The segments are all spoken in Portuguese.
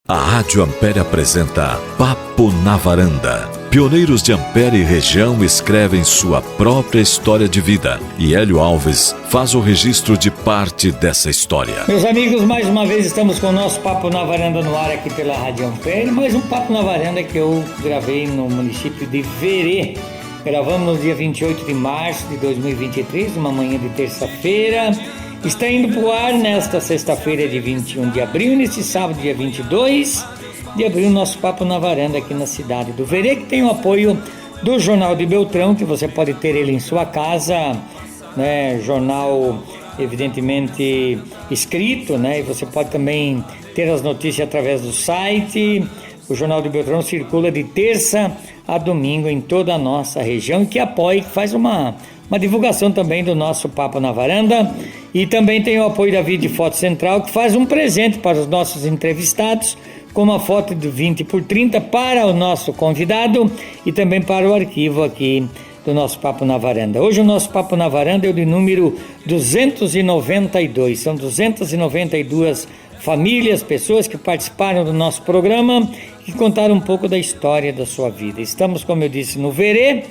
A Rádio Ampere apresenta Papo na Varanda. Pioneiros de Ampere e região escrevem sua própria história de vida e Hélio Alves faz o registro de parte dessa história. Meus amigos, mais uma vez estamos com o nosso Papo na Varanda no ar aqui pela Rádio Ampere. Mais um Papo na Varanda que eu gravei no município de Verê. Gravamos no dia 28 de março de 2023, uma manhã de terça-feira. Está indo para o ar nesta sexta-feira de 21 de abril, neste sábado, dia 22 de abril, nosso Papo na Varanda aqui na cidade do Verê, que tem o apoio do Jornal de Beltrão, que você pode ter ele em sua casa, né? Jornal, evidentemente, escrito, né? E você pode também ter as notícias através do site. O Jornal de Beltrão circula de terça a domingo em toda a nossa região, e que apoia, que faz uma divulgação também do nosso Papo na Varanda. E também tem o apoio da Vídeo Foto Central, que faz um presente para os nossos entrevistados, com uma foto de 20x30 para o nosso convidado e também para o arquivo aqui do nosso Papo na Varanda. Hoje o nosso Papo na Varanda é o de número 292. São 292 famílias, pessoas que participaram do nosso programa e contaram um pouco da história da sua vida. Estamos, como eu disse, no Verê,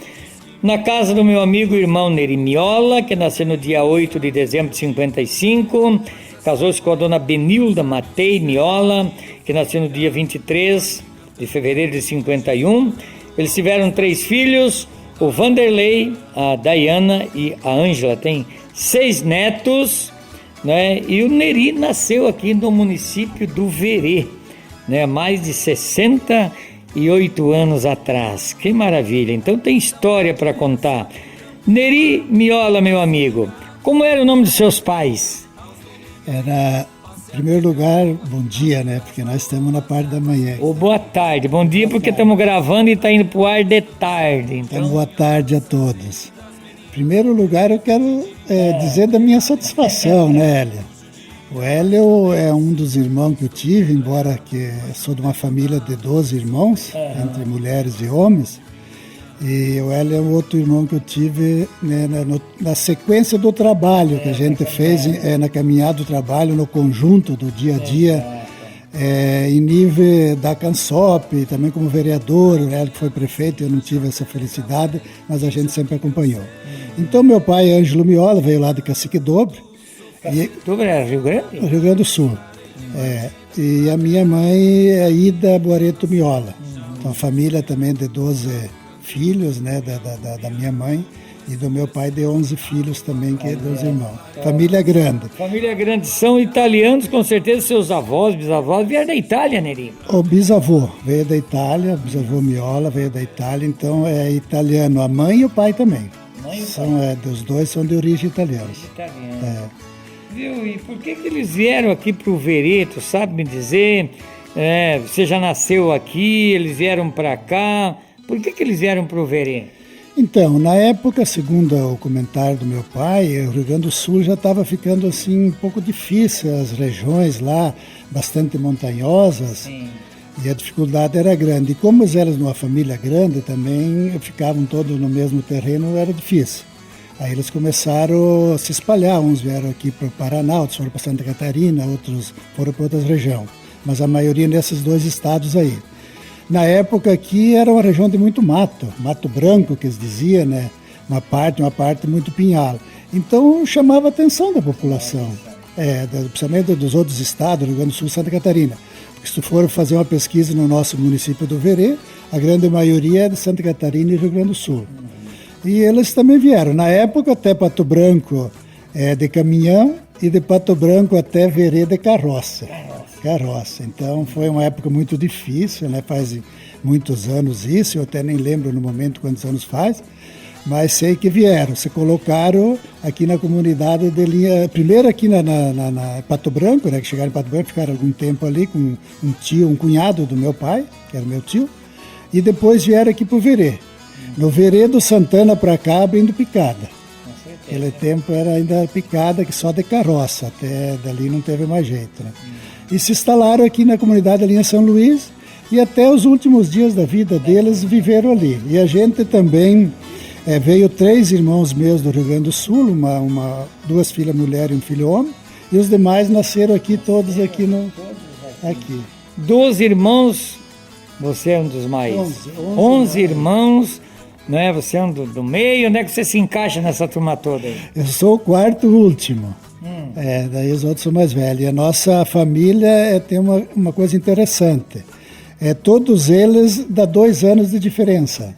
na casa do meu amigo e irmão Neri Miola, que nasceu no dia 8 de dezembro de 55, casou-se com a dona Benilda Matei Miola, que nasceu no dia 23 de fevereiro de 51. Eles tiveram 3 filhos, o Vanderlei, a Dayana e a Ângela. Tem 6 netos, né? E o Neri nasceu aqui no município do Verê, né? Mais de 68 anos atrás. Que maravilha! Então tem história para contar. Neri Miola, meu amigo, como era o nome dos seus pais? Era, em primeiro lugar, bom dia, né? Porque nós estamos na parte da manhã. Ou boa tarde. Bom dia, porque estamos gravando e está indo para o ar de tarde. Então, boa tarde a todos. Em primeiro lugar, eu quero dizer da minha satisfação, né, Hélio? O Hélio é um dos irmãos que eu tive, embora que eu sou de uma família de 12 irmãos, entre mulheres e homens. E o Hélio é um outro irmão que eu tive, né, na sequência do trabalho que a gente fez, na caminhada do trabalho, no conjunto do dia a dia, em nível da Cansop, também como vereador. O Hélio que foi prefeito, eu não tive essa felicidade, mas a gente sempre acompanhou. Então meu pai, Ângelo Miola, veio lá de Cacique Dobre. Dobre era Rio Grande? Rio Grande do Sul. E a minha mãe é Ida Boareto Miola. Então a família também de 12 filhos, né, da minha mãe, e do meu pai de 11 filhos também, que é 12 irmãos. Família grande. Família grande. São italianos, com certeza, seus avós, bisavós vieram da Itália, Neri? O bisavô veio da Itália, o bisavô Miola veio da Itália, então é italiano, a mãe e o pai também. Dos dois são de origem italiana. Viu? E por que eles vieram aqui para o Verê, tu sabe me dizer? Você já nasceu aqui, eles vieram para cá. Por que eles vieram para o Verê? Então, na época, segundo o comentário do meu pai, o Rio Grande do Sul já estava ficando assim um pouco difícil, as regiões lá bastante montanhosas. Sim. E a dificuldade era grande. E como eles eram uma família grande também, ficavam todos no mesmo terreno, era difícil. Aí eles começaram a se espalhar, uns vieram aqui para o Paraná, outros foram para Santa Catarina, outros foram para outras regiões. Mas a maioria nesses 2 estados aí. Na época aqui era uma região de muito mato branco que eles diziam, né? Uma parte muito pinhal. Então chamava a atenção da população, principalmente dos outros estados, Rio Grande do Sul e Santa Catarina. Porque se tu for fazer uma pesquisa no nosso município do Verê, a grande maioria é de Santa Catarina e Rio Grande do Sul. E eles também vieram. Na época até Pato Branco de caminhão e de Pato Branco até Verê de carroça. Então foi uma época muito difícil, né? Faz muitos anos isso, eu até nem lembro no momento quantos anos faz, mas sei que vieram, se colocaram aqui na comunidade de linha, primeiro aqui na Pato Branco, né? Que chegaram em Pato Branco, ficaram algum tempo ali com um cunhado do meu pai, que era meu tio, e depois vieram aqui para o Verê. No Verê do Santana para cá, abrindo picada. Aquele tempo era ainda picada, que só de carroça, até dali não teve mais jeito, né? E se instalaram aqui na comunidade da linha São Luís, e até os últimos dias da vida deles viveram ali. E a gente também veio 3 irmãos meus do Rio Grande do Sul, 2 filhas mulheres e um filho homem, e os demais nasceram aqui, todos aqui. 12 irmãos, você é um dos mais... 11 irmãos, né? Você é um do meio. Onde é que você se encaixa nessa turma toda aí? Eu sou o quarto último. Daí os outros são mais velhos. E a nossa família tem uma coisa interessante. Todos eles dá 2 anos de diferença.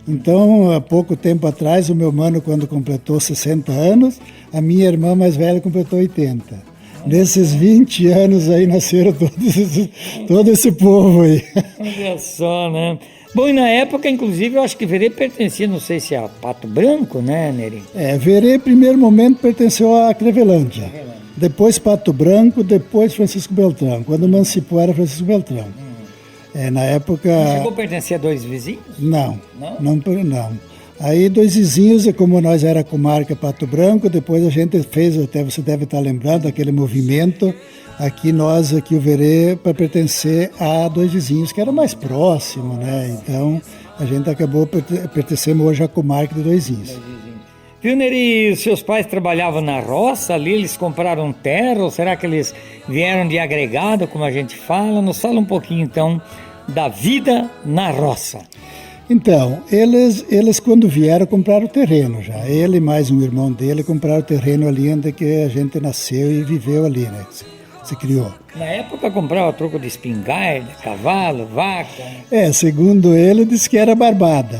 Então, há pouco tempo atrás, o meu mano, quando completou 60 anos, a minha irmã mais velha completou 80. Nesses 20 anos aí nasceram todo esse povo aí. Olha só, né? Bom, e na época, inclusive, eu acho que Verê pertencia, não sei se é a Pato Branco, né, Neri? Verê, primeiro momento, pertenceu à Clevelândia. Depois Pato Branco, depois Francisco Beltrão. Quando emancipou era Francisco Beltrão. Na época... Não chegou a pertencer a 2 vizinhos? Não. Aí 2 vizinhos, como nós era comarca Pato Branco, depois a gente fez, até você deve estar lembrando, aquele movimento, aqui o Verê, para pertencer a 2 vizinhos, que era mais próximo, né? Então, a gente acabou pertencendo hoje à comarca de 2 vizinhos. Viu, Neri, seus pais trabalhavam na roça ali, eles compraram terra, ou será que eles vieram de agregado, como a gente fala? Nos fala um pouquinho, então, da vida na roça. Então, eles quando vieram compraram terreno já. Ele mais um irmão dele compraram terreno ali onde que a gente nasceu e viveu ali, né? Se criou. Na época comprava troco de espingarda, cavalo, vaca. Segundo ele, disse que era barbada.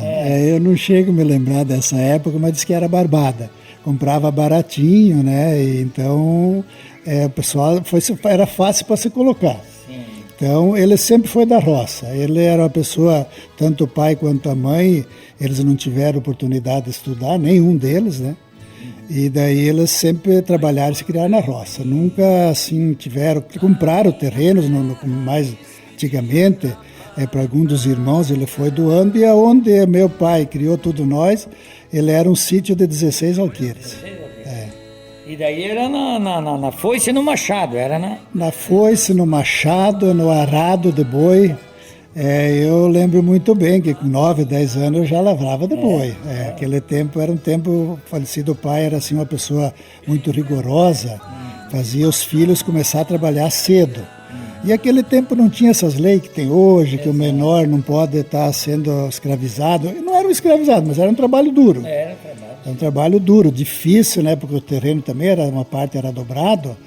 Eu não chego a me lembrar dessa época, mas disse que era barbada. Comprava baratinho, né? E então, o pessoal era fácil para se colocar. Sim. Então, ele sempre foi da roça. Ele era uma pessoa, tanto o pai quanto a mãe, eles não tiveram oportunidade de estudar, nenhum deles, né? E daí eles sempre trabalharam e se criaram na roça. Nunca, assim, compraram terrenos mais antigamente, para algum dos irmãos ele foi doando, e aonde meu pai criou tudo nós, ele era um sítio de 16 alqueires. E daí era na foice e no machado, era na foice, no machado, no arado de boi. Eu lembro muito bem que com 9, 10 anos eu já lavrava de boi. Aquele tempo era um tempo, o falecido pai era assim uma pessoa muito rigorosa, fazia os filhos começar a trabalhar cedo. E aquele tempo não tinha essas leis que tem hoje, que o menor não pode estar sendo escravizado. Não era um escravizado, mas era um trabalho duro. Era um trabalho duro, difícil, né? Porque o terreno também uma parte era dobrado,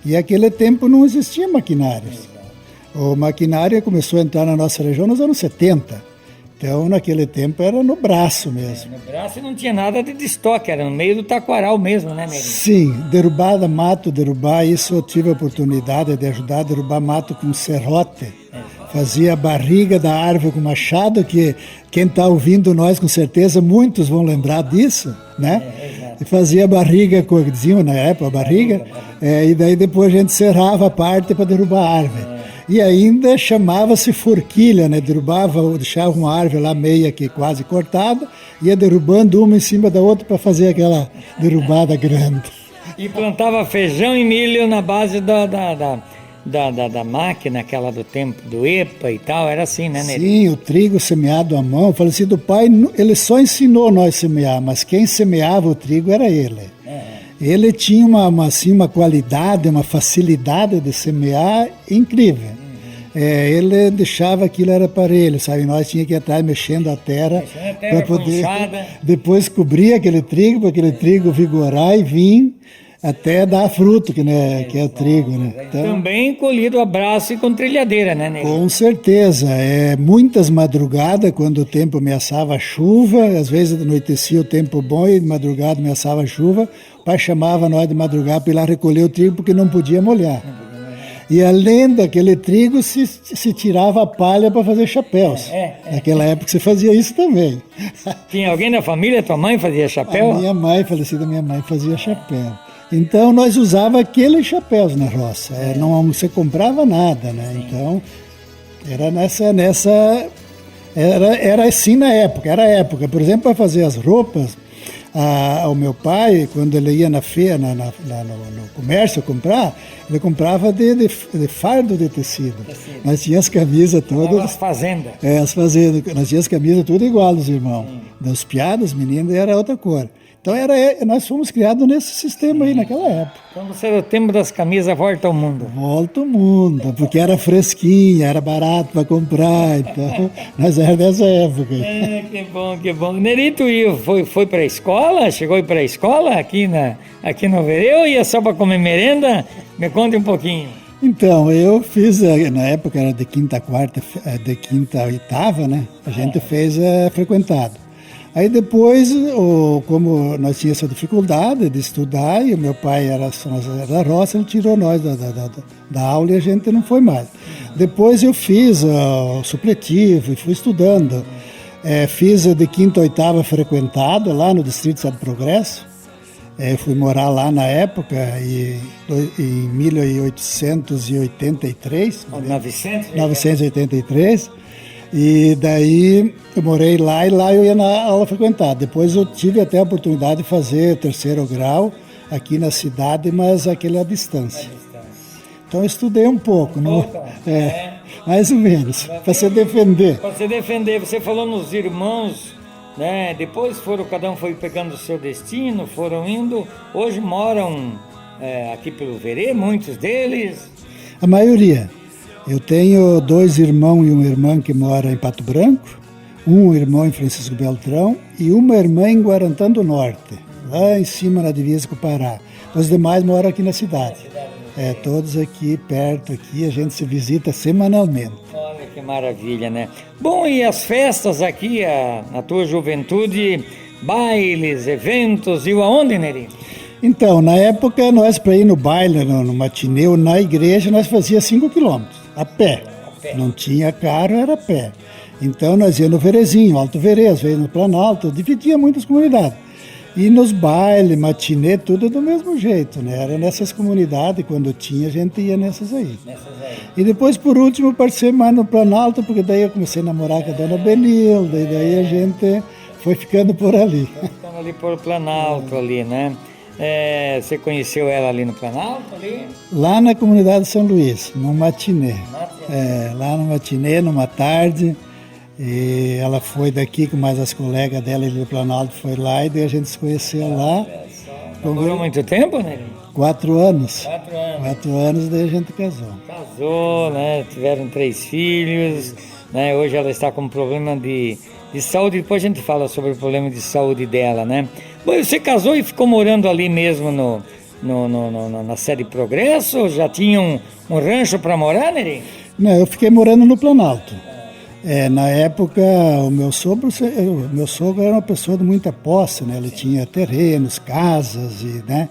e aquele tempo não existia maquinários. O maquinário começou a entrar na nossa região nos anos 70. Então, naquele tempo, era no braço mesmo. No braço não tinha nada de estoque, era no meio do taquaral mesmo, né, Neri? Sim, isso eu tive a oportunidade de ajudar a derrubar mato com serrote. Fazia a barriga da árvore com machado, que quem está ouvindo nós, com certeza, muitos vão lembrar disso, né? E fazia a barriga, diziam na época, a barriga, e daí depois a gente serrava a parte para derrubar a árvore. E ainda chamava-se forquilha, né? Deixava uma árvore lá meia que quase cortada, ia derrubando uma em cima da outra para fazer aquela derrubada grande. E plantava feijão e milho na base da máquina, aquela do tempo do EPA e tal, era assim, né, Neri? Sim, o trigo semeado à mão. O falecido pai, ele só ensinou nós a semear, mas quem semeava o trigo era ele. Ele tinha uma qualidade, uma facilidade de semear incrível. Ele deixava aquilo era para ele, sabe? Nós tínhamos que ir atrás mexendo a terra para poder depois cobrir aquele trigo, para aquele trigo vigorar e vir até dar fruto, que é o trigo, né? Então, também colhido a braço e com trilhadeira, né, Neri? Com certeza. Muitas madrugadas, quando o tempo ameaçava a chuva, às vezes anoitecia o tempo bom e de madrugada ameaçava a chuva, o pai chamava nós de madrugada para ir lá recolher o trigo porque não podia molhar. E além daquele trigo, se tirava a palha para fazer chapéus. Naquela época se fazia isso também. Tinha alguém da família, tua mãe fazia chapéu? A minha mãe, falecida minha mãe, fazia chapéu. Então nós usava aqueles chapéus na roça. Não você comprava nada, né? Sim. Então era assim na época. Era a época. Por exemplo, para fazer as roupas, o meu pai, quando ele ia na feira, no comércio comprar, ele comprava de fardo de tecido. Nós tínhamos as camisas todas. As fazendas. As fazendas. Nós tínhamos as camisas tudo igual dos irmãos. Das piadas, meninas, era outra cor. Então nós fomos criados nesse sistema aí naquela época. Então você era o tempo das camisas Volta ao Mundo. Volta ao Mundo, porque era fresquinha, era barato para comprar, então nós éramos dessa época. Que bom, que bom. Nerito foi para a escola? Chegou a ir para a escola aqui no Verê ou ia só para comer merenda? Me conte um pouquinho. Então, eu fiz, na época era de quinta a oitava, né? A gente fez frequentado. Aí depois, como nós tínhamos essa dificuldade de estudar, e o meu pai era da roça, ele tirou nós da aula e a gente não foi mais. Depois eu fiz o supletivo e fui estudando. Fiz de quinta a oitava frequentado lá no Distrito Estado do Progresso. Fui morar lá na época, em 1883. 983. E daí eu morei lá e lá eu ia na aula frequentada. Depois eu tive até a oportunidade de fazer terceiro grau aqui na cidade, mas aquele à distância. Então eu estudei um pouco, mais ou menos, para se defender. Para se defender, você falou nos irmãos, né? Depois cada um foi pegando o seu destino, foram indo. Hoje moram aqui pelo Verê, muitos deles. A maioria. Eu tenho 2 irmãos e uma irmã que moram em Pato Branco, um irmão em Francisco Beltrão e uma irmã em Guarantã do Norte, lá em cima na divisa com o Pará. Os demais moram aqui na cidade. Todos aqui perto, aqui a gente se visita semanalmente. Olha que maravilha, né? Bom, e as festas aqui, na tua juventude, bailes, eventos, e aonde, Neri? Então, na época, nós para ir no baile, no matinê ou na igreja, nós fazíamos 5 quilômetros. A pé. Não tinha carro, era a pé. Então nós íamos no Verezinho, Alto Verê, às vezes no Planalto, dividia muitas comunidades. E nos bailes, matinê, tudo do mesmo jeito, né? Era nessas comunidades, quando tinha, a gente ia nessas aí. E depois, por último, participei mais no Planalto, porque daí eu comecei a namorar com a dona Benilda, e daí a gente foi ficando por ali. Ficando ali por Planalto, ali, né? Você conheceu ela ali no Planalto? Ali? Lá na comunidade de São Luís, no matinê. Lá no matinê, numa tarde. E ela foi daqui com mais as colegas dela ali do Planalto, foi lá e daí a gente se conheceu lá. Demorou muito tempo, né? 4 anos. 4 anos, daí a gente casou. Casou, né? Tiveram 3 filhos, né? Hoje ela está com problema de saúde, depois a gente fala sobre o problema de saúde dela, né? Bom, você casou e ficou morando ali mesmo na sede Progresso? Já tinha um rancho para morar, Neri? Não, eu fiquei morando no Planalto. Na época, o meu sogro era uma pessoa de muita posse, né? Ele tinha terrenos, casas, né?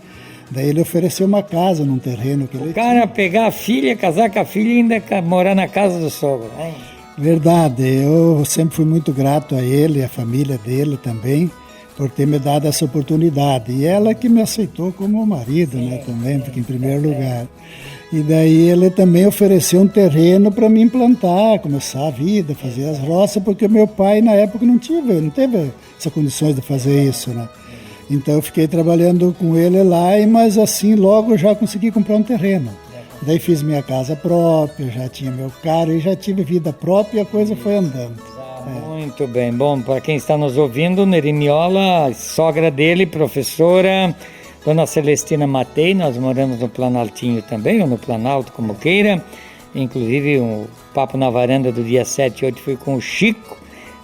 Daí ele ofereceu uma casa num terreno que ele tinha. O cara pegar a filha, casar com a filha e ainda morar na casa do sogro, né? Verdade, eu sempre fui muito grato a ele, a família dele também, por ter me dado essa oportunidade. E ela que me aceitou como marido, né, também, porque em primeiro lugar. E daí ele também ofereceu um terreno para me implantar, começar a vida, fazer as roças, porque meu pai na época não teve essas condições de fazer isso, né? Então eu fiquei trabalhando com ele lá, mas assim logo eu já consegui comprar um terreno. Daí fiz minha casa própria, já tinha meu carro e já tive vida própria e a coisa foi andando. Muito bem. Bom, para quem está nos ouvindo, Neri Miola, sogra dele, professora, Dona Celestina Matei, nós moramos no Planaltinho também, ou no Planalto, como queira. Inclusive, o papo na varanda do dia 7 hoje foi com o Chico,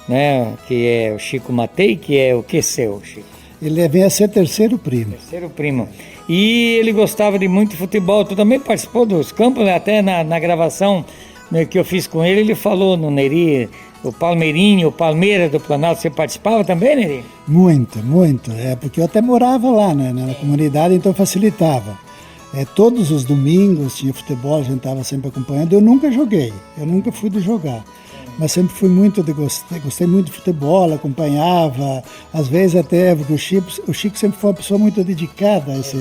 né, que é o Chico Matei, que é o que seu, Chico? Ele vem a ser terceiro primo. Terceiro primo. E ele gostava de muito futebol. Tu também participou dos campos, né? Até na gravação, né, que eu fiz com ele, ele falou no Neri, o Palmeirinho, o Palmeiras do Planalto. Você participava também, Neri? Muito. Porque eu até morava lá, né, na comunidade, então facilitava. Todos os domingos tinha futebol, a gente estava sempre acompanhando. Eu nunca joguei, eu nunca fui de jogar. Mas sempre fui gostei muito de futebol, acompanhava, às vezes até, porque o Chico sempre foi uma pessoa muito dedicada a esse,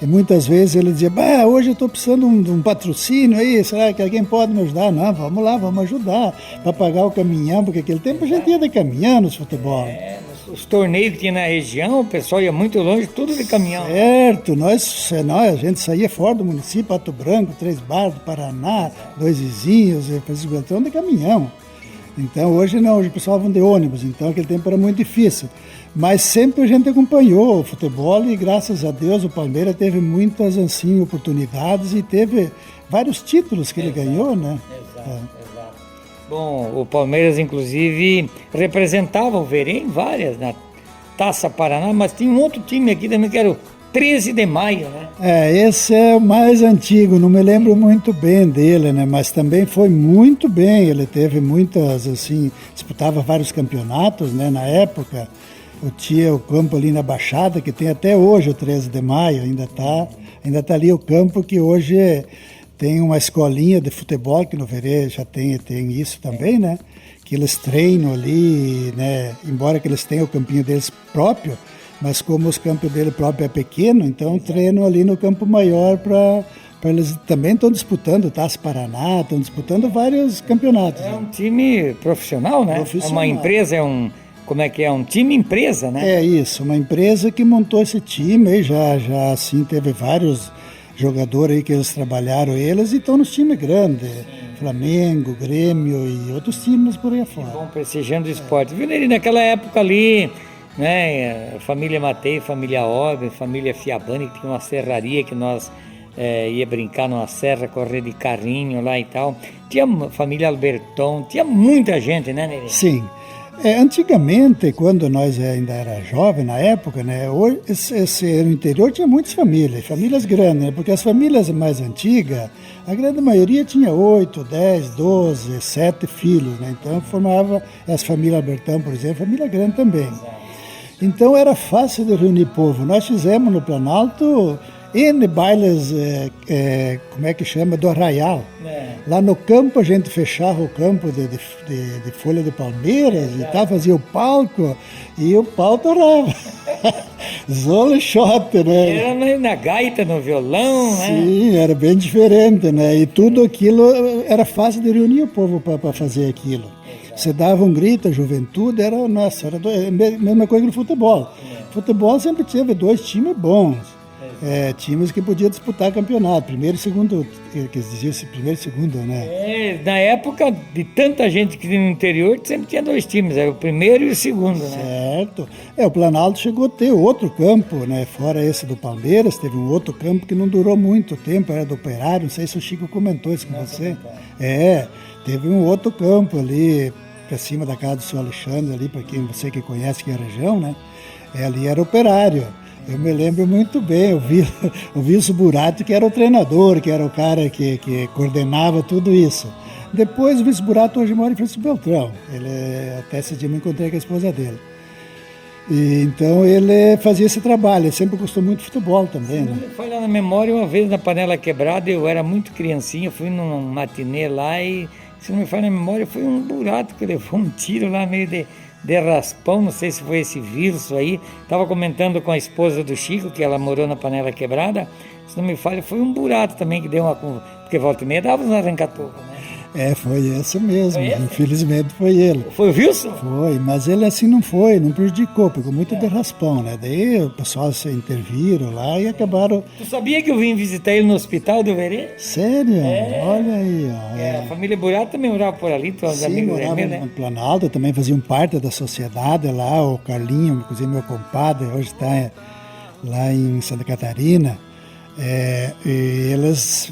e muitas vezes ele dizia, hoje eu estou precisando de um patrocínio aí, será que alguém pode me ajudar? Não, vamos lá, vamos ajudar, para pagar o caminhão, porque naquele tempo a gente ia de caminhão nos futebol. Os torneios que tinha na região, o pessoal ia muito longe, tudo de caminhão. Certo, a gente saía fora do município, Pato Branco, 3 Barras do Paraná, 2 Vizinhos, Francisco Beltrão de caminhão. Então hoje não, hoje o pessoal vão de ônibus, então aquele tempo era muito difícil. Mas sempre a gente acompanhou o futebol e graças a Deus o Palmeiras teve muitas assim, oportunidades e teve vários títulos que ele ganhou, né? Exato. Bom, o Palmeiras inclusive representava o Verê em várias, na Taça Paraná, mas tinha um outro time aqui também que era o 13 de Maio, né? Esse é o mais antigo, não me lembro muito bem dele, né? Mas também foi muito bem, ele teve muitas, assim, disputava vários campeonatos, né? Na época, tinha o campo ali na Baixada, que tem até hoje o 13 de Maio, ainda tá ali o campo que hoje tem uma escolinha de futebol, que no Verê já tem isso também, né? Que eles treinam ali, né? Embora que eles tenham o campinho deles próprio, mas como os campos dele próprio é pequeno, então treinam ali no campo maior para eles também estão disputando Taça Paraná, estão disputando vários campeonatos. É um time profissional, né? É uma empresa, como é que é? Um time empresa, né? É isso, uma empresa que montou esse time aí, já assim teve vários jogadores aí que eles trabalharam eles e estão nos times grandes, Flamengo, Grêmio e outros times por aí afora. Bom, prestigiando o esporte. Viu, Neri, naquela época ali, né, família Matei, família Orbe, família Fiabani, que tinha uma serraria que nós ia brincar numa serra, correr de carrinho lá e tal. Tinha família Alberton, tinha muita gente, né, Neri? Sim. Antigamente, quando nós ainda era jovem, na época, né, hoje, no interior tinha muitas famílias grandes, né, porque as famílias mais antigas, a grande maioria tinha 8, 10, 12, 7 filhos, né, então formava as famílias Albertão, por exemplo, família grande também. Então era fácil de reunir povo. Nós fizemos no Planalto N bailes, como é que chama, do Arraial. Lá no campo a gente fechava o campo de folha de palmeiras e fazia o palco e o pau torava. Zolo shot, né? Era na gaita, no violão, né? Sim, era bem diferente, né? E tudo aquilo era fácil de reunir o povo para fazer aquilo. Você dava um grito, a juventude, era a mesma coisa que no futebol. Futebol sempre teve 2 times bons. Times que podiam disputar campeonato, primeiro e segundo, que dizia-se primeiro e segundo, né? Na época de tanta gente que tinha no interior, sempre tinha 2 times, era o primeiro e o segundo, né? Certo. O Planalto chegou a ter outro campo, né? Fora esse do Palmeiras, teve um outro campo que não durou muito tempo, era do Operário, não sei se o Chico comentou isso com você. Teve um outro campo ali, para cima da casa do seu Alexandre, ali, para quem você que conhece que é a região, né? Ali era Operário. Eu me lembro muito bem, eu vi o Suburato, que era o treinador, que era o cara que coordenava tudo isso. Depois o Vice-Burato hoje mora em Francisco Beltrão. Até esse dia me encontrei com a esposa dele. Então ele fazia esse trabalho, ele sempre gostou muito de futebol também. Né? Foi lá na memória, uma vez na Panela Quebrada, eu era muito criancinha, fui num matinê lá e, se não me falha na memória, foi um burato que levou um tiro lá meio de raspão, não sei se foi esse vírus aí. Estava comentando com a esposa do Chico, que ela morou na Panela Quebrada, se não me falha, foi um burato também que deu porque volta e meia dava uns arrancatoco, né? Foi esse mesmo, infelizmente foi ele. Foi o Wilson? Foi, mas ele assim não prejudicou, pegou muito de raspão, né? Daí o pessoal se interviram lá e acabaram... Tu sabia que eu vim visitar ele no hospital do Verê? Sério? Olha aí, ó. A família Burato também morava por ali, teus amigos morava né? no Planalto, também faziam parte da sociedade lá, o Carlinho, inclusive meu compadre, hoje está lá em Santa Catarina. E eles,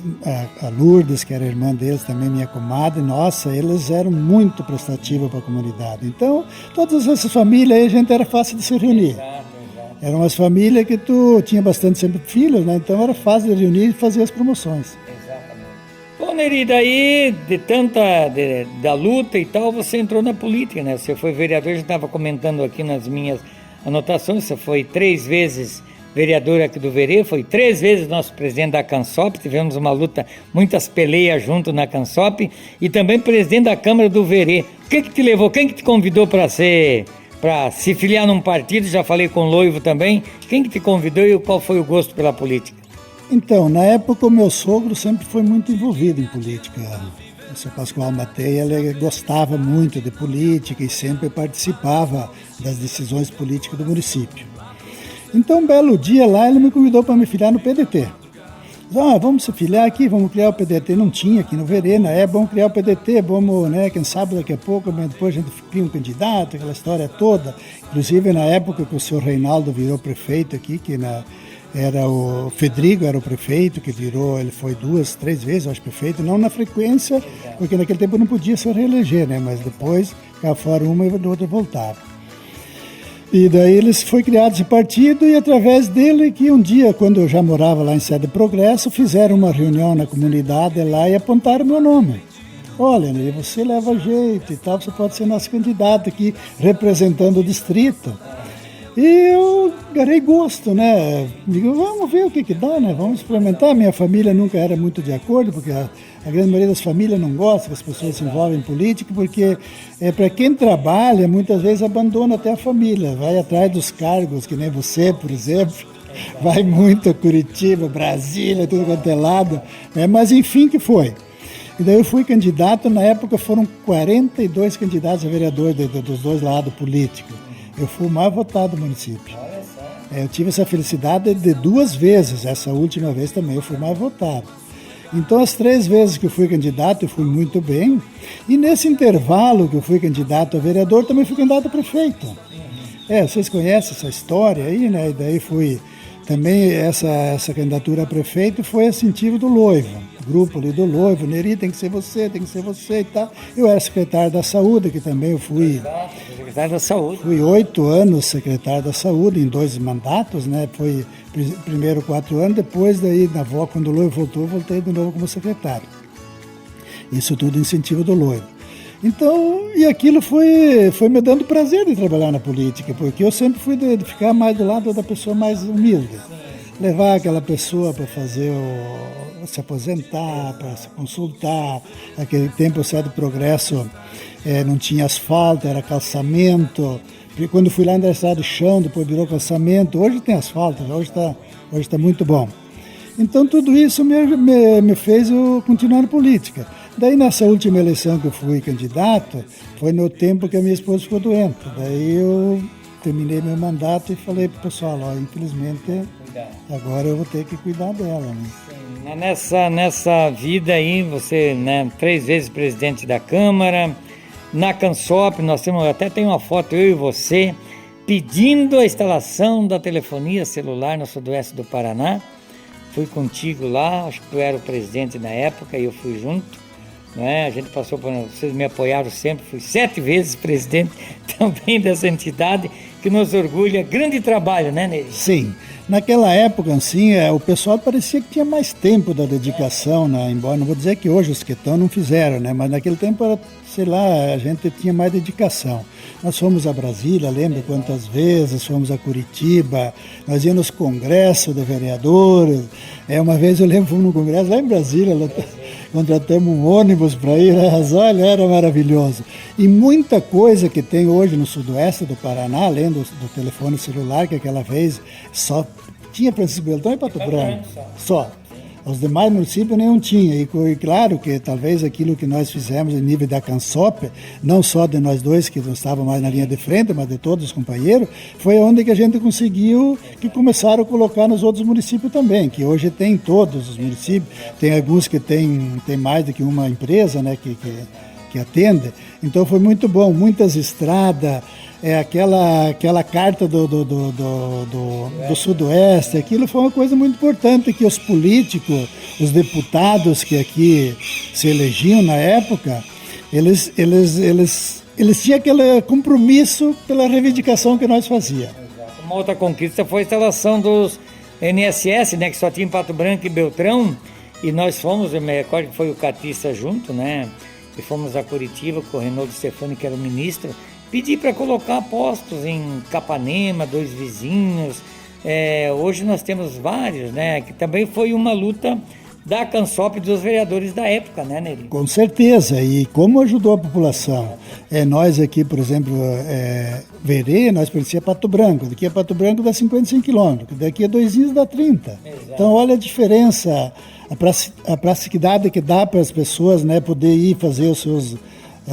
a Lourdes, que era irmã deles, também minha comadre, nossa, eles eram muito prestativos para a comunidade. Então, todas essas famílias aí, a gente era fácil de se reunir. Exato. Eram umas famílias que tu tinha bastante sempre filhos, né? Então era fácil de reunir e fazer as promoções. Exatamente. Bom, Neri, daí, da luta e tal, você entrou na política, né? Você foi vereador, já estava comentando aqui nas minhas anotações, você foi 3 vezes vereador aqui do Verê, foi 3 vezes nosso presidente da Cansop, tivemos uma luta, muitas peleias junto na Cansop, e também presidente da Câmara do Verê. O que te levou, quem que te convidou para se filiar num partido? Já falei com o Loivo também, quem que te convidou e qual foi o gosto pela política? Então, na época o meu sogro sempre foi muito envolvido em política. O seu Pascoal Matei, ele gostava muito de política e sempre participava das decisões políticas do município. Então, um belo dia lá, ele me convidou para me filiar no PDT. Vamos se filiar aqui, vamos criar o PDT. Não tinha aqui no Verena, vamos criar o PDT, vamos, né, quem sabe daqui a pouco, mas depois a gente cria um candidato, aquela história toda. Inclusive na época que o senhor Reinaldo virou prefeito aqui, era o Fedrigo, era o prefeito, que virou, ele foi 2, 3 vezes, eu acho, prefeito, não na frequência, porque naquele tempo não podia se reeleger, né, mas depois ficava fora uma e outra voltava. E daí foi criado esse partido e através dele que um dia, quando eu já morava lá em Sede Progresso, fizeram uma reunião na comunidade lá e apontaram meu nome. Olha, Neri, você leva jeito e tal, você pode ser nosso candidato aqui representando o distrito. E eu ganhei gosto, né? Digo, vamos ver o que dá, né? Vamos experimentar. Minha família nunca era muito de acordo, porque a grande maioria das famílias não gosta que as pessoas se envolvem em política, porque para quem trabalha, muitas vezes abandona até a família, vai atrás dos cargos, que nem você, por exemplo, vai muito a Curitiba, Brasília, tudo quanto é lado, né? Mas enfim que foi. E daí eu fui candidato, na época foram 42 candidatos a vereador dos dois lados políticos. Eu fui o mais votado do município. Eu tive essa felicidade de 2 vezes, essa última vez também eu fui mais votado. Então, as 3 vezes que eu fui candidato, eu fui muito bem. E nesse intervalo que eu fui candidato a vereador, também fui candidato a prefeito. Vocês conhecem essa história aí, né? E daí fui também, essa candidatura a prefeito foi a incentivo do Loivo. O grupo ali do Loivo, Neri, tem que ser você e tal. Eu era secretário da Saúde, que também eu fui... Secretário da Saúde. Fui 8 anos secretário da Saúde, em 2 mandatos, né? Foi primeiro 4 anos, depois daí, quando o Loivo voltou, eu voltei de novo como secretário. Isso tudo incentivo do Loivo. Então, e aquilo foi me dando prazer de trabalhar na política, porque eu sempre fui de ficar mais do lado da pessoa mais humilde. Levar aquela pessoa para se aposentar, para se consultar. Naquele tempo o Sede Progresso não tinha asfalto, era calçamento. Quando fui lá ainda era estrada de chão, depois virou calçamento. Hoje tem asfalto, hoje está muito bom. Então tudo isso me fez eu continuar na política. Daí nessa última eleição que eu fui candidato, foi no tempo que a minha esposa ficou doente. Daí eu terminei meu mandato e falei pro pessoal, infelizmente agora eu vou ter que cuidar dela. Né? Sim, nessa vida aí, você, né, 3 vezes presidente da Câmara, na Cansop, nós tem uma foto, eu e você, pedindo a instalação da telefonia celular no sudoeste do Paraná. Fui contigo lá, acho que tu era o presidente na época e eu fui junto. Né? A gente passou por... Vocês me apoiaram sempre, fui 7 vezes presidente também dessa entidade, que nos orgulha. Grande trabalho, né, Neri? Sim. Naquela época, assim, o pessoal parecia que tinha mais tempo da dedicação, né? Embora não vou dizer que hoje os que estão não fizeram, né? Mas naquele tempo era, sei lá, a gente tinha mais dedicação. Nós fomos a Brasília, lembra quantas vezes, fomos a Curitiba, nós íamos nos congressos de vereadores. Uma vez eu lembro, fomos no congresso lá em Brasília, contratamos um ônibus para ir, olha, era maravilhoso. E muita coisa que tem hoje no sudoeste do Paraná, além do telefone celular, que aquela vez só tinha Francisco Beltrão e Pato Branco, só. Os demais municípios nenhum tinha, e claro que talvez aquilo que nós fizemos em nível da Cansop, não só de nós dois que não estávamos mais na linha de frente, mas de todos os companheiros, foi onde que a gente conseguiu, que começaram a colocar nos outros municípios também, que hoje tem em todos os municípios, tem alguns que tem mais do que uma empresa, né, que atende, então foi muito bom, muitas estradas, aquela carta do Sudoeste, aquilo foi uma coisa muito importante, que os políticos, os deputados que aqui se elegiam na época, eles tinham aquele compromisso pela reivindicação que nós fazíamos. Uma outra conquista foi a instalação dos NSS, né, que só tinha em Pato Branco e Beltrão, e nós fomos, eu me recordo que foi o Catista junto, né, e fomos a Curitiba com o Reinaldo Stefani, que era o ministro, pedi para colocar postos em Capanema, 2 Vizinhos. Hoje nós temos vários, né? Que também foi uma luta da Cansop e dos vereadores da época, né, Neri? Com certeza, e como ajudou a população. Nós aqui, por exemplo, Verê, nós pertencia a Pato Branco. Daqui a Pato Branco dá 55 quilômetros, daqui a 2 dias dá 30. Exato. Então, olha a diferença, a praticidade que dá para as pessoas, né, poder ir fazer os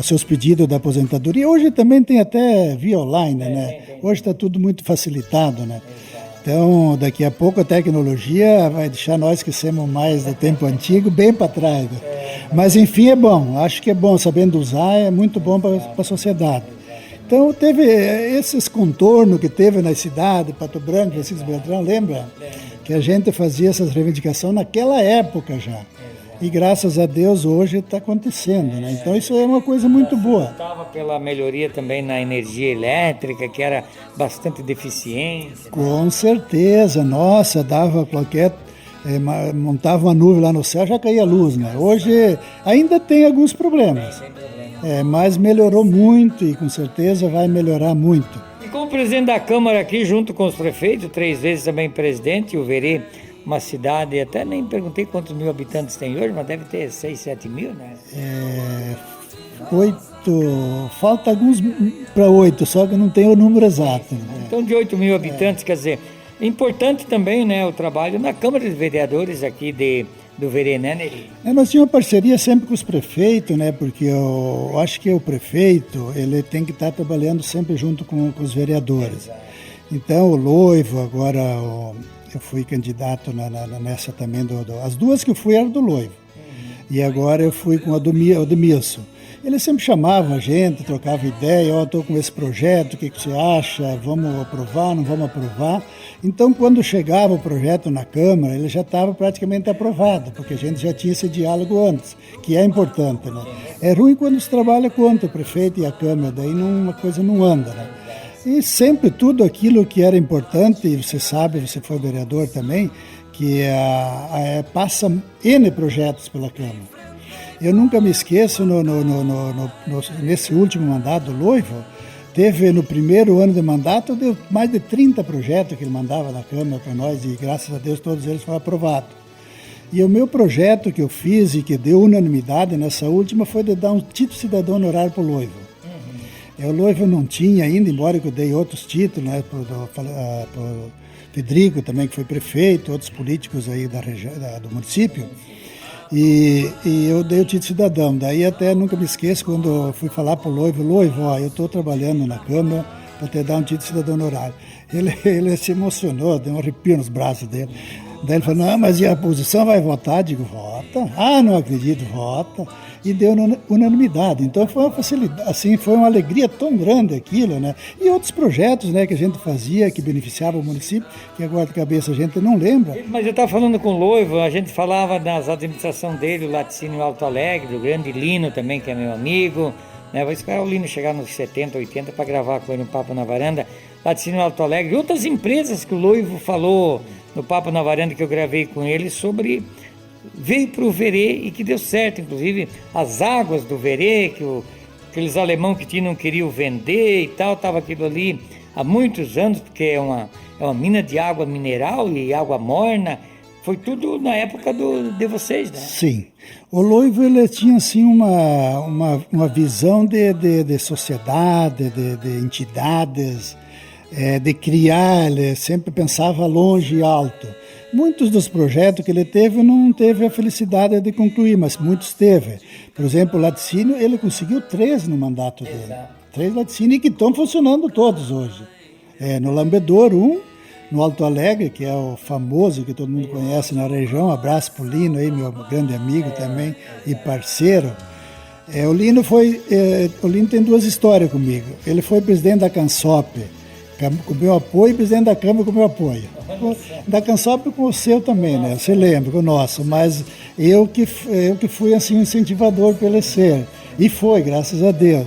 seus pedidos da aposentadoria. Hoje também tem até via online, né? Hoje está tudo muito facilitado, né? Então, daqui a pouco a tecnologia vai deixar nós que somos mais do tempo antigo bem para trás. Né? Mas, enfim, é bom. Acho que é bom, sabendo usar, é muito bom para a sociedade. Então, teve esses contornos que teve na cidade, Pato Branco, Francisco Beltrão, lembra? Que a gente fazia essas reivindicações naquela época já. E graças a Deus hoje está acontecendo, né? Então isso é uma coisa muito boa. Estava pela melhoria também na energia elétrica, que era bastante deficiente. Com certeza, nossa, dava qualquer... montava uma nuvem lá no céu, já caía luz, né? Hoje ainda tem alguns problemas, mas melhorou muito e com certeza vai melhorar muito. E como presidente da Câmara aqui, junto com os prefeitos, 3 vezes também presidente, o Verê, uma cidade, até nem perguntei quantos mil habitantes tem hoje, mas deve ter 6, 7 mil, né? 8, falta alguns para 8, só que não tem o número exato. Né? Então de 8 mil habitantes, quer dizer, é importante também, né, o trabalho na Câmara de Vereadores aqui do Verê, né, Neri? Nós tínhamos parceria sempre com os prefeitos, né, porque eu acho que o prefeito ele tem que estar trabalhando sempre junto com os vereadores. Então o Loivo, agora eu fui candidato nessa também, as duas que eu fui eram do Loivo. E agora eu fui com o Ademilson. Ele sempre chamava a gente, trocava ideia, estou com esse projeto, o que você acha? Vamos aprovar, não vamos aprovar? Então, quando chegava o projeto na Câmara, ele já estava praticamente aprovado, porque a gente já tinha esse diálogo antes, que é importante, né? É ruim quando se trabalha contra o prefeito e a Câmara, daí uma coisa não anda, né? E sempre tudo aquilo que era importante, e você sabe, você foi vereador também, que passa N projetos pela Câmara. Eu nunca me esqueço, nesse último mandato do Loivo, teve no primeiro ano de mandato, deu mais de 30 projetos que ele mandava na Câmara para nós e graças a Deus todos eles foram aprovados. E o meu projeto que eu fiz e que deu unanimidade nessa última foi de dar um título de cidadão honorário para o Loivo. O Loivo não tinha ainda, embora eu dei outros títulos, né, para o Federico também, que foi prefeito, outros políticos aí da região, do município. E eu dei o título de cidadão. Daí até nunca me esqueço quando eu fui falar para o Loivo, eu estou trabalhando na Câmara para te dar um título de cidadão honorário. Ele se emocionou, deu um arrepio nos braços dele. Daí ele falou, não, mas e a oposição vai votar? Digo, vota. Ah, não acredito, vota. E deu unanimidade. Então foi uma facilidade, assim, foi uma alegria tão grande aquilo, né? E outros projetos, né, que a gente fazia, que beneficiavam o município, que agora de cabeça a gente não lembra. Mas eu estava falando com o Loivo, a gente falava das administrações dele, o Laticínio Alto Alegre, o grande Lino também, que é meu amigo, né? Vou esperar o Lino chegar nos 70, 80 para gravar com ele no Papo na Varanda. Laticínio Alto Alegre, e outras empresas que o Loivo falou no Papo na Varanda que eu gravei com ele sobre... Veio para o Verê e que deu certo, inclusive as águas do Verê, que aqueles alemão que tinham não queriam vender e tal, estava aquilo ali há muitos anos, porque é uma mina de água mineral e água morna, foi tudo na época de vocês, né? Sim. O Loivo ele tinha assim uma visão de sociedade, de entidades, de criar, ele sempre pensava longe e alto. Muitos dos projetos que ele teve não teve a felicidade de concluir, mas muitos teve. Por exemplo, o laticínio, ele conseguiu 3 no mandato dele. Exato. 3 laticínios que estão funcionando todos hoje. No Lambedouro, 1, no Alto Alegre, que é o famoso, que todo mundo conhece na região, abraço para o Lino, aí, meu grande amigo também e parceiro. O Lino tem 2 histórias comigo. Ele foi presidente da Cansop, com o meu apoio, e presidente da Câmara com o meu apoio. Da Cansop com o seu também, né? Você lembra, com o nosso, mas eu que fui assim um incentivador para ele ser. E foi, graças a Deus.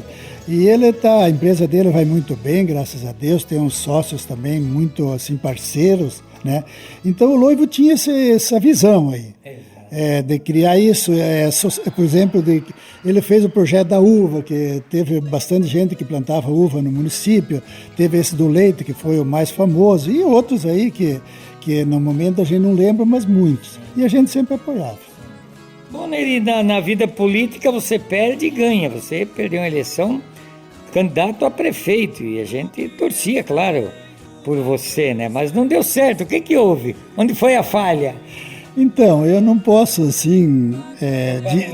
E a empresa dele vai muito bem, graças a Deus, tem uns sócios também muito assim parceiros, né? Então o Loivo tinha essa visão aí. De criar isso, por exemplo, ele fez o projeto da uva, que teve bastante gente que plantava uva no município, teve esse do leite, que foi o mais famoso, e outros aí que no momento a gente não lembra, mas muitos, e a gente sempre apoiava. Bom, Neri, na vida política você perde e ganha, você perdeu uma eleição candidato a prefeito, e a gente torcia, claro, por você, né? Mas não deu certo, o que houve? Onde foi a falha? Então, eu não posso, assim,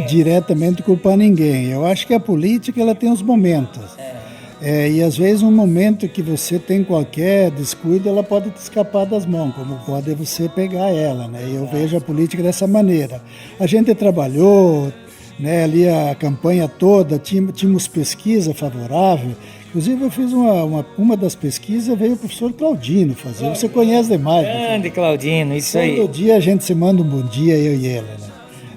diretamente culpar ninguém. Eu acho que a política, ela tem os momentos. E às vezes um momento que você tem qualquer descuido, ela pode te escapar das mãos, como pode você pegar ela, né? E eu vejo a política dessa maneira. A gente trabalhou, né, ali a campanha toda, tínhamos pesquisa favorável. Inclusive eu fiz uma das pesquisas, veio o professor Claudino fazer. Você conhece demais. Grande Claudino, isso aí. Todo dia a gente se manda um bom dia, eu e ele,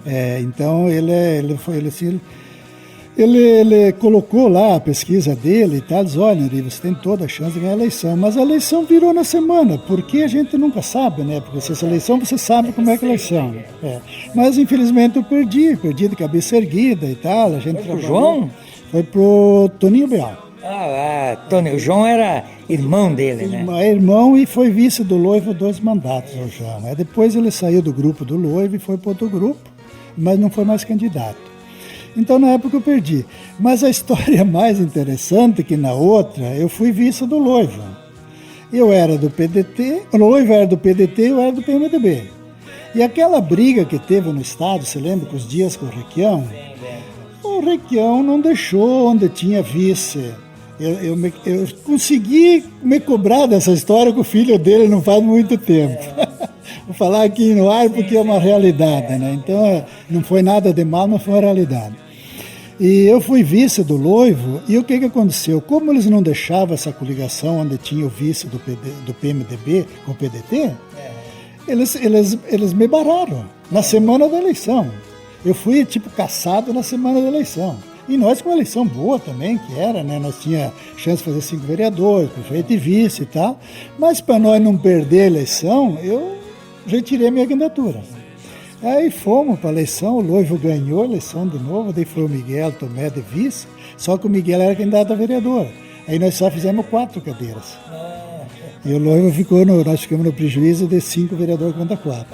né? Então ele colocou lá a pesquisa dele e tal, diz, olha, você tem toda a chance de ganhar a eleição, mas a eleição virou na semana, porque a gente nunca sabe, né? Porque se essa eleição, você sabe como é que é a eleição. Mas infelizmente eu perdi de cabeça erguida e tal. A gente foi pro João? Foi pro Toninho Beal. Tony, o João era irmão dele, né? Irmão, e foi vice do Loivo 2 mandatos, o João. Depois ele saiu do grupo do Loivo e foi para outro grupo, mas não foi mais candidato. Então, na época, eu perdi. Mas a história mais interessante é que na outra, eu fui vice do Loivo. Eu era do PDT, o Loivo era do PDT e eu era do PMDB. E aquela briga que teve no estado, você lembra, com os dias com o Requião? O Requião não deixou onde tinha vice. Eu consegui me cobrar dessa história com o filho dele não faz muito tempo. Vou falar aqui no ar porque é uma realidade, né? Então, não foi nada de mal, mas foi uma realidade. E eu fui vice do Loivo, e o que aconteceu? Como eles não deixavam essa coligação onde tinha o vice do PMDB com o PDT, eles me barraram na semana da eleição. Eu fui, caçado na semana da eleição. E nós com uma eleição boa também, que era, né? Nós tínhamos chance de fazer 5 vereadores, prefeito e vice e tal. Mas para nós não perder a eleição, eu retirei minha candidatura. Aí fomos para a eleição, o Loivo ganhou a eleição de novo, daí foi o Miguel Tomé de vice, só que o Miguel era candidato a vereador. Aí nós só fizemos 4 cadeiras. E o Loivo nós ficamos no prejuízo de 5 vereadores contra 4.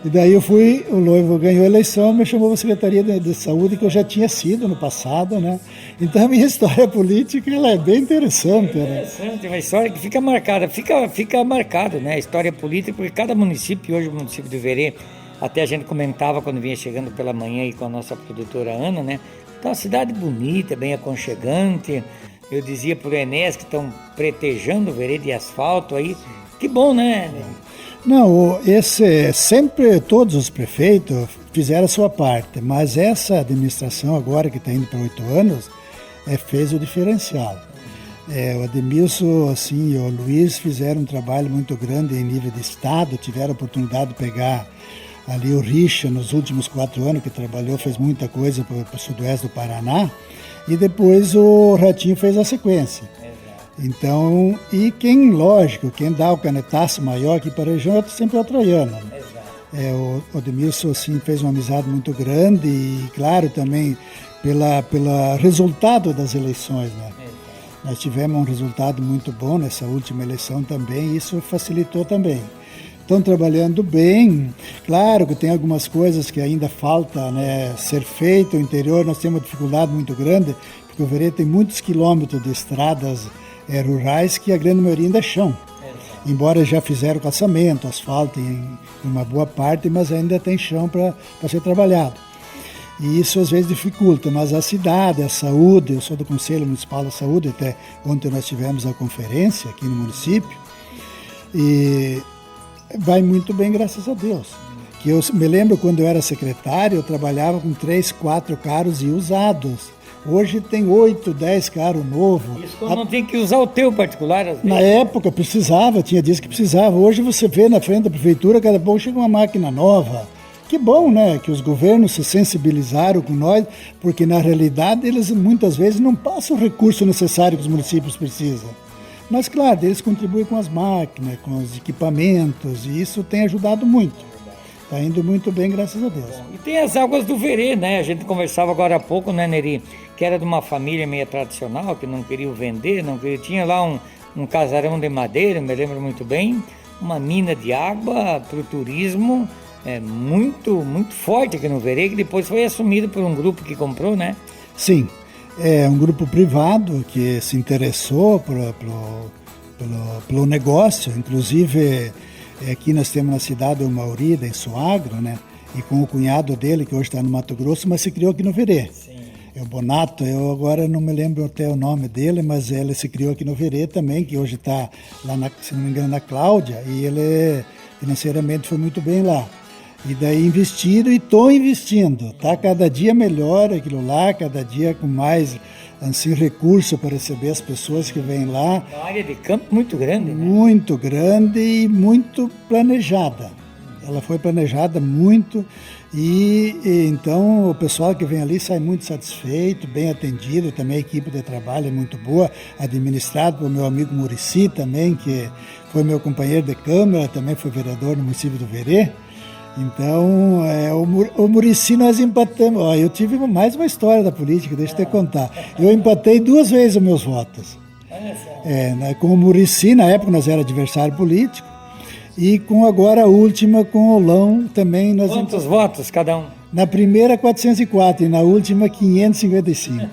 E daí o Loivo ganhou a eleição, me chamou para a Secretaria de Saúde, que eu já tinha sido no passado, né? Então a minha história política, ela é bem interessante, né? Interessante, uma história que fica marcada, fica marcado, né? A história política, porque cada município, hoje o município de Verê, até a gente comentava quando vinha chegando pela manhã aí com a nossa produtora Ana, né? Então uma cidade bonita, bem aconchegante. Eu dizia pro Enéas que estão pretejando o Verê de asfalto aí. Que bom, né? Não, sempre todos os prefeitos fizeram a sua parte, mas essa administração agora, que está indo para 8 anos, fez o diferencial. O Ademilson, assim, e o Luiz fizeram um trabalho muito grande em nível de estado, tiveram a oportunidade de pegar ali o Richa nos últimos 4 anos, que trabalhou, fez muita coisa para o sudoeste do Paraná, e depois o Ratinho fez a sequência. Então, e quem dá o canetaço maior aqui para a região é sempre o Troiano. O Ademilson, assim, fez uma amizade muito grande e, claro, também pelo resultado das eleições, né? Nós tivemos um resultado muito bom nessa última eleição também, e isso facilitou também. Estão trabalhando bem, claro que tem algumas coisas que ainda falta, né, ser feito. No interior nós temos uma dificuldade muito grande, porque o Verê tem muitos quilômetros de estradas rurais que a grande maioria ainda é chão. Embora já fizeram calçamento, asfalto em uma boa parte, mas ainda tem chão para ser trabalhado. E isso às vezes dificulta, mas a cidade, a saúde, eu sou do Conselho Municipal da Saúde, até ontem nós tivemos a conferência aqui no município, e vai muito bem, graças a Deus. Que eu me lembro quando eu era secretário, eu trabalhava com 3, 4 carros e usados. Hoje tem 8, 10 carros novos. Isso quando não tem que usar o teu particular, às vezes. Na época precisava, tinha dias que precisava. Hoje você vê na frente da prefeitura, cada pouco chega uma máquina nova. Que bom, né? Que os governos se sensibilizaram com nós, porque na realidade eles muitas vezes não passam o recurso necessário que os municípios precisam. Mas claro, eles contribuem com as máquinas, com os equipamentos, e isso tem ajudado muito. Está indo muito bem, graças a Deus. E tem as águas do Verê, né? A gente conversava agora há pouco, né, Neri? Que era de uma família meio tradicional, que não queria vender, tinha lá um casarão de madeira, me lembro muito bem, uma mina de água para o turismo, muito, muito forte aqui no Verê, que depois foi assumido por um grupo que comprou, né? Sim, é um grupo privado que se interessou pelo negócio, inclusive aqui nós temos na cidade o Maurida, em Suagro, né? E com o cunhado dele, que hoje está no Mato Grosso, mas se criou aqui no Verê. Sim. É o Bonato, eu agora não me lembro até o nome dele, mas ele se criou aqui no Verê também, que hoje está lá, se não me engano, na Cláudia, e ele financeiramente foi muito bem lá. E daí investido e estou investindo, tá cada dia melhor aquilo lá, cada dia com mais assim, recurso para receber as pessoas que vêm lá. Uma área de campo muito grande, né? Muito grande e muito planejada. Ela foi planejada muito e então o pessoal que vem ali sai muito satisfeito, bem atendido, também a equipe de trabalho é muito boa, administrado pelo meu amigo Muricy também, que foi meu companheiro de Câmara, também foi vereador no município do Verê. Então, o Muricy nós empatamos. Ó, eu tive mais uma história da política, deixa eu te contar. Eu empatei 2 vezes os meus votos. Com o Muricy, na época nós era adversário político, e com agora a última com o Olão também. Quantos votos cada um? Na primeira 404 e na última 555.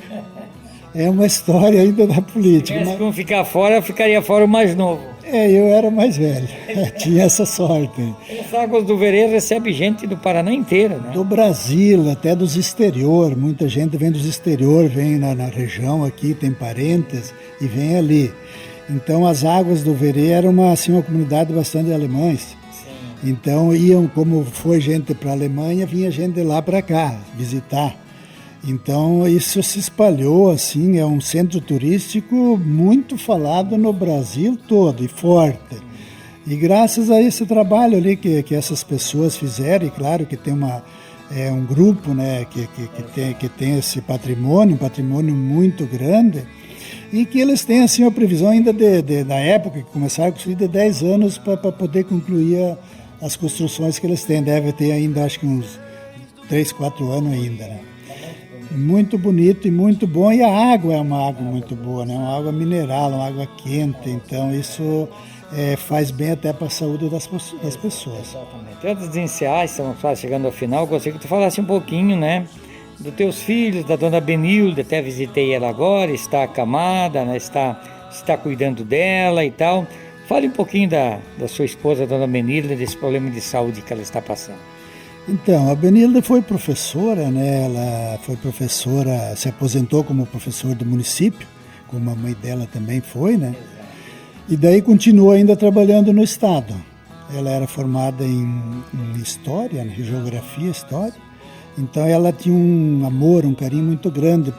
É uma história ainda da política. Se um ficar fora, ficaria fora o mais novo. Eu era mais velho, tinha essa sorte. As Águas do Verê recebe gente do Paraná inteiro, né? Do Brasil, até dos exterior, muita gente vem dos exterior, vem na região aqui, tem parentes e vem ali. Então as Águas do Verê era uma comunidade bastante de alemães. Sim. Então iam, como foi gente para a Alemanha, vinha gente de lá para cá visitar. Então isso se espalhou assim, é um centro turístico muito falado no Brasil todo e forte. E graças a esse trabalho ali que essas pessoas fizeram, e claro que tem um grupo, né, que tem esse patrimônio, um patrimônio muito grande, e que eles têm assim a previsão ainda da época que começaram a construir de 10 anos para poder concluir as construções que eles têm. Deve ter ainda acho que uns 3, 4 anos ainda, né? Muito bonito e muito bom, e a água é uma água muito boa, né? Uma água mineral, uma água quente, então isso faz bem até para a saúde das pessoas. Exatamente. Antes de encerrar, estamos chegando ao final, gostaria que tu falasse um pouquinho, né, dos teus filhos, da dona Benilde, até visitei ela agora, está acamada, né, está cuidando dela e tal. Fale um pouquinho da sua esposa, dona Benilde, desse problema de saúde que ela está passando. Então, a Benilde foi professora, né? Ela foi professora, se aposentou como professora do município, como a mãe dela também foi, né? E daí continuou ainda trabalhando no Estado. Ela era formada em História, né? Geografia, História. Então ela tinha um amor, um carinho muito grande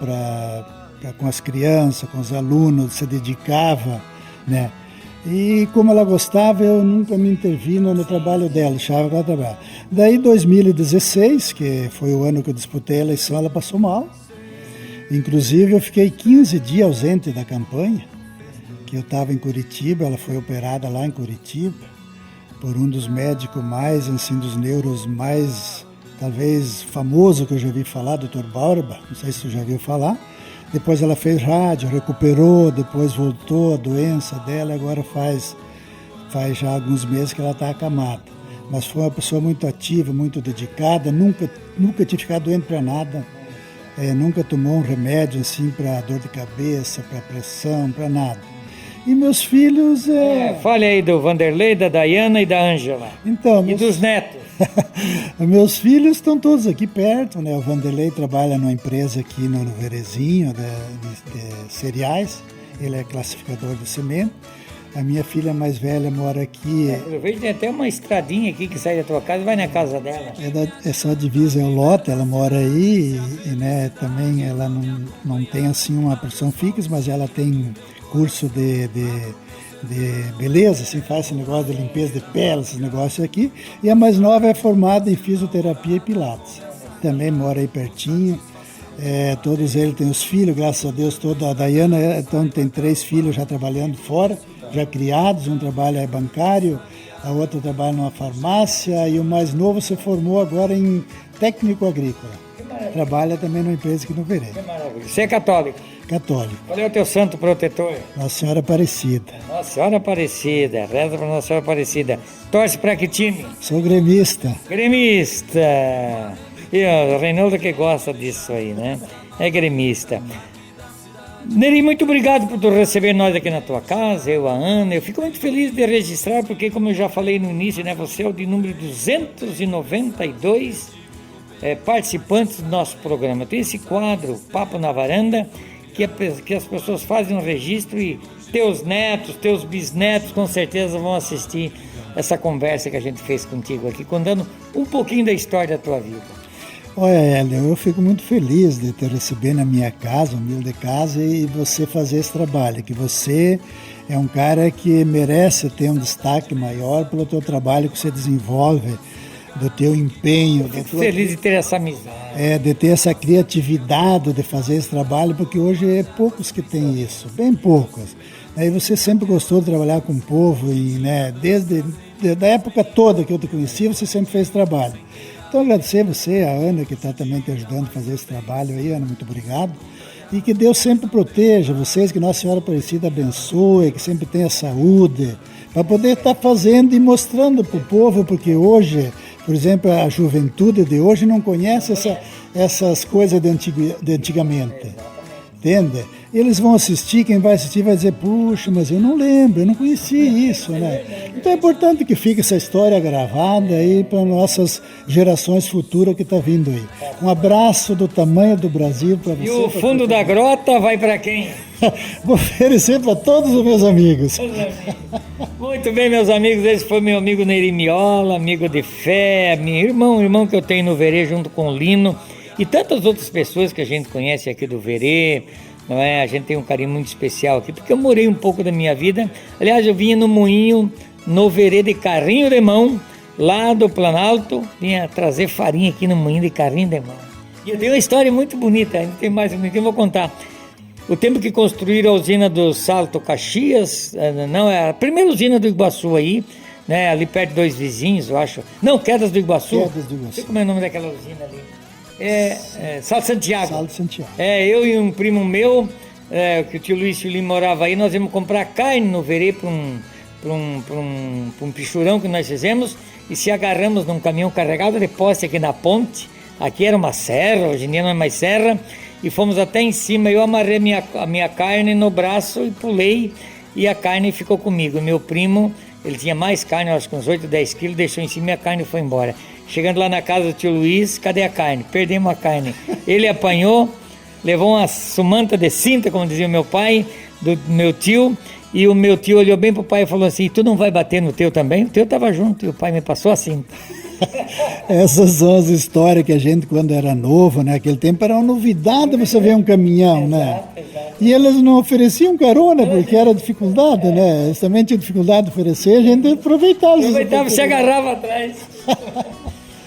com as crianças, com os alunos, se dedicava, né? E como ela gostava, eu nunca me intervi no trabalho dela, deixava ela trabalhar. Daí, 2016, que foi o ano que eu disputei a eleição, ela passou mal. Inclusive, eu fiquei 15 dias ausente da campanha, que eu estava em Curitiba, ela foi operada lá em Curitiba, por um dos médicos mais, assim, dos neuros mais, talvez, famoso que eu já vi falar, Dr. Borba, não sei se você já viu falar. Depois ela fez rádio, recuperou, depois voltou a doença dela, agora faz já alguns meses que ela está acamada. Mas foi uma pessoa muito ativa, muito dedicada, nunca tinha ficado doente para nada, nunca tomou um remédio assim para dor de cabeça, para pressão, para nada. E meus filhos... Fale aí do Vanderlei, da Dayana e da Ângela. Então, e dos netos. Meus filhos estão todos aqui perto, né? O Vanderlei trabalha numa empresa aqui no Verezinho de cereais, ele é classificador de semente. A minha filha mais velha mora aqui. Eu vejo que tem até uma estradinha aqui que sai da tua casa e vai na casa dela. É só a divisa, é o lote, ela mora aí e né, também ela não tem assim uma profissão fixa, mas ela tem curso de beleza, assim, faz esse negócio de limpeza de pele, esses negócios aqui. E a mais nova é formada em fisioterapia e pilates. Também mora aí pertinho. Todos eles têm os filhos, graças a Deus, toda a Dayana então, tem 3 filhos já trabalhando fora, já criados, um trabalha bancário, a outra trabalha numa farmácia e o mais novo se formou agora em técnico agrícola. Trabalha também numa empresa aqui no Verê. Que maravilha. Você é católico? Católico. Qual é o teu santo protetor? Nossa Senhora Aparecida. Nossa Senhora Aparecida, reza para Nossa Senhora Aparecida. Torce para que time? Sou gremista. Gremista! E o Reinaldo que gosta disso aí, né? É gremista. Neri, muito obrigado por tu receber nós aqui na tua casa, eu, a Ana. Eu fico muito feliz de registrar, porque como eu já falei no início, né? Você é o de número 292 participantes do nosso programa. Tem esse quadro, Papo na Varanda, que as pessoas fazem um registro e teus netos, teus bisnetos com certeza vão assistir essa conversa que a gente fez contigo aqui, contando um pouquinho da história da tua vida. Olha, Hélio, eu fico muito feliz de te receber na minha casa, humilde casa, e você fazer esse trabalho, que você é um cara que merece ter um destaque maior pelo teu trabalho que você desenvolve, do teu empenho. Fico feliz de ter essa amizade. De ter essa criatividade de fazer esse trabalho, porque hoje é poucos que têm isso, bem poucos. Aí você sempre gostou de trabalhar com o povo e, né, desde a época toda que eu te conheci, você sempre fez esse trabalho. Então agradecer a você, a Ana, que está também te ajudando a fazer esse trabalho aí, Ana, muito obrigado. E que Deus sempre proteja vocês, que Nossa Senhora Aparecida abençoe, que sempre tenha saúde, para poder estar fazendo e mostrando para o povo, porque hoje, por exemplo, a juventude de hoje não conhece essas coisas de antigamente, entende? Eles vão assistir, quem vai assistir vai dizer, puxa, mas eu não lembro, eu não conheci isso, né? Então é importante que fique essa história gravada aí para nossas gerações futuras que estão vindo aí. Um abraço do tamanho do Brasil para você. E o fundo da grota vai para quem? Vou oferecer para todos os meus amigos. Muito bem, meus amigos, esse foi meu amigo Neri Miola, amigo de fé, meu irmão que eu tenho no Verê junto com o Lino e tantas outras pessoas que a gente conhece aqui do Verê. Não é? A gente tem um carinho muito especial aqui, porque eu morei um pouco da minha vida. Aliás, eu vinha no moinho, no Verê de carrinho de mão, lá do Planalto, vinha trazer farinha aqui no moinho de carrinho de mão. E eu tenho uma história muito bonita, ainda tem mais bonita que eu vou contar. O tempo que construíram a usina do Salto Caxias, não, é a primeira usina do Iguaçu aí, né, ali perto de Dois Vizinhos, eu acho. Não, Quedas do Iguaçu. Quedas do Iguaçu. Não sei como é o nome daquela usina ali. Salto Santiago. Salto Santiago. Eu e um primo meu, que o tio Luiz e o Lima morava aí, nós íamos comprar carne no Verê para um pichurão que nós fizemos e se agarramos num caminhão carregado de poste aqui na ponte. Aqui era uma serra, hoje em dia não é mais serra, e fomos até em cima. Eu amarrei a minha carne no braço e pulei, e a carne ficou comigo. Meu primo, ele tinha mais carne, acho que uns 8, 10 quilos, deixou em cima e a carne foi embora. Chegando lá na casa do tio Luiz, cadê a carne? Perdemos a carne. Ele apanhou, levou uma sumanta de cinta, como dizia o meu pai, do meu tio, e o meu tio olhou bem pro pai e falou assim, tu não vai bater no teu também? O teu estava junto, e o pai me passou a cinta. Essas são as histórias que a gente, quando era novo, né? Naquele tempo era uma novidade você ver um caminhão, né? Exato. E eles não ofereciam carona, porque era dificuldade, né? Eles também tinham dificuldade de oferecer, a gente aproveitava. Se agarrava atrás.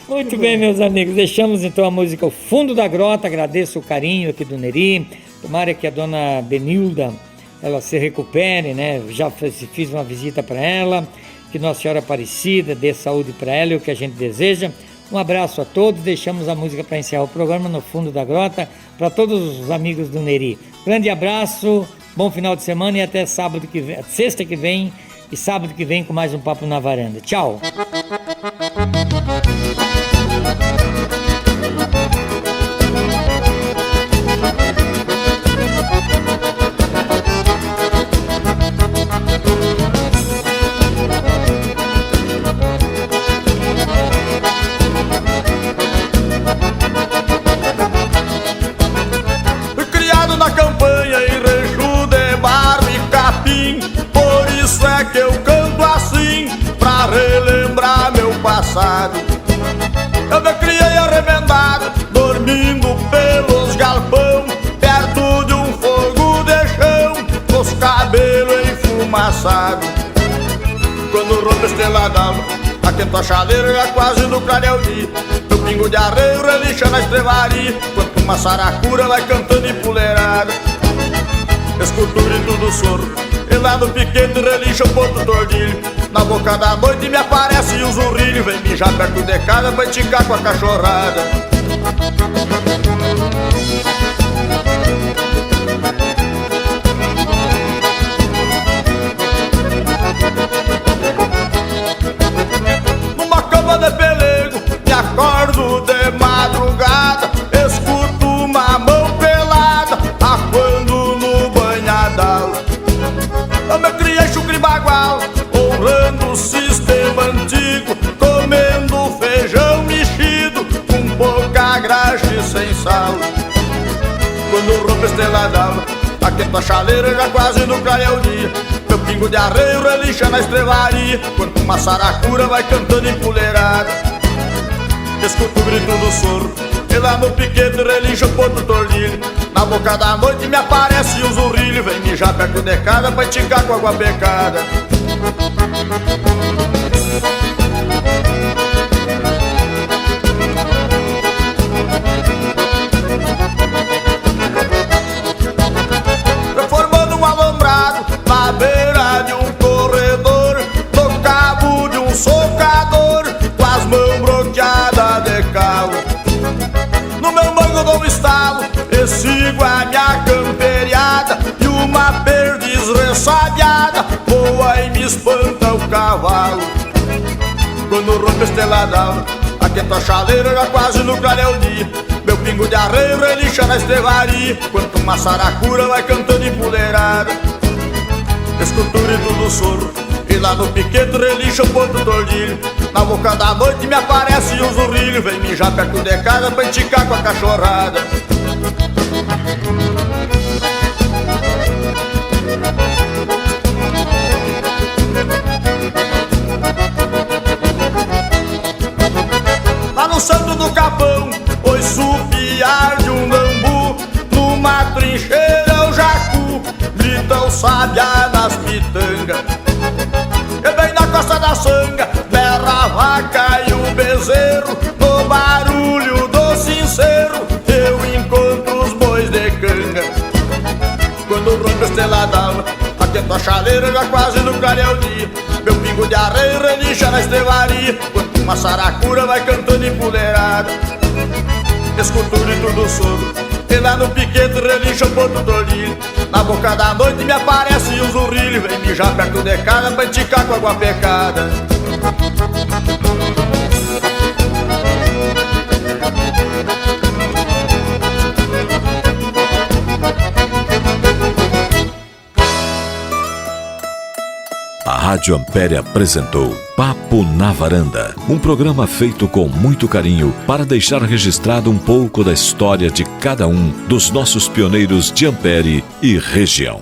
Muito bem, meus amigos, deixamos então a música O Fundo da Grota. Agradeço o carinho aqui do Neri. Tomara que a dona Benilda ela se recupere, né? Já fiz uma visita para ela. Que Nossa Senhora Aparecida dê saúde para ela e o que a gente deseja. Um abraço a todos. Deixamos a música para encerrar o programa no Fundo da Grota para todos os amigos do Neri. Grande abraço, bom final de semana e até sábado que vem, sexta que vem e sábado que vem com mais um Papo na Varanda. Tchau. Eu me criei arremendado, dormindo pelos galpão, perto de um fogo de chão, com os cabelos enfumaçados. Quando rompe a estrela d'alva, atento a chaleira, já quase no clareio dia. Meu pingo de arreio relincha na estrevaria, enquanto uma saracura vai cantando empoleirada. Escuto o grito do soro, e lá no piquete relincha o ponto do ordilho. Na boca da noite me aparece o zurrilho, vem mijar perto de casa pra esticar com a cachorrada. Numa cama de pelego, me acordo de madrugada, escuto uma mão pelada, aquando no banhadal. Eu me criei chucre bagual, honrando o sistema antigo, comendo feijão mexido com pouca Aquenta a chaleira, já quase no clareia o dia. Meu pingo de arreio relincha na estrevaria, quando uma saracura vai cantando empoleirada. Escuto o grito do soro, e lá no piquete relincha o ponto tordilho. Na boca da noite me aparece o zurrilho, vem mijar perto de casa pra esticar com água pecada. Formando um alambrado na beira de um corredor, no cabo de um socador, com as mãos bloqueadas de calo. No meu mango dou um estalo e sigo a minha camperiada, e uma perdiz ressabiada voa e me espanta o cavalo. Quando rompe a esteladão, aquenta a chaleira, já quase no clareia o dia. Meu pingo de arreio relincha na estrevaria, quando uma saracura vai cantando empoleirada. Escuto o grito do soro, e lá no piquete relincha o ponto tordilho. Na boca da noite me aparece o zurrilho, vem mijar perto de casa pra esticar com a cachorrada. Lá no santo do capão, ouço o piar de um bambu. Numa trincheira o jacu grita o sabiá nas pitangas. E bem na costa da sanga berra a vaca e o bezerro. No barulho do sincero eu encontro os bois de canga. Quando rompe a estrela d'alva, aquento a chaleira, já quase no clareia o dia. Meu pingo de arreio relincha na estrevaria, quando uma saracura vai cantando empoleirada. Escuto o grito do sogro, e lá no piquete relincha o ponto tordilho. Na boca da noite me aparece o zurrilho, vem mijar perto de casa pra esticar com água pecada. A Rádio Ampere apresentou Papo na Varanda, um programa feito com muito carinho para deixar registrado um pouco da história de cada um dos nossos pioneiros de Ampere e região.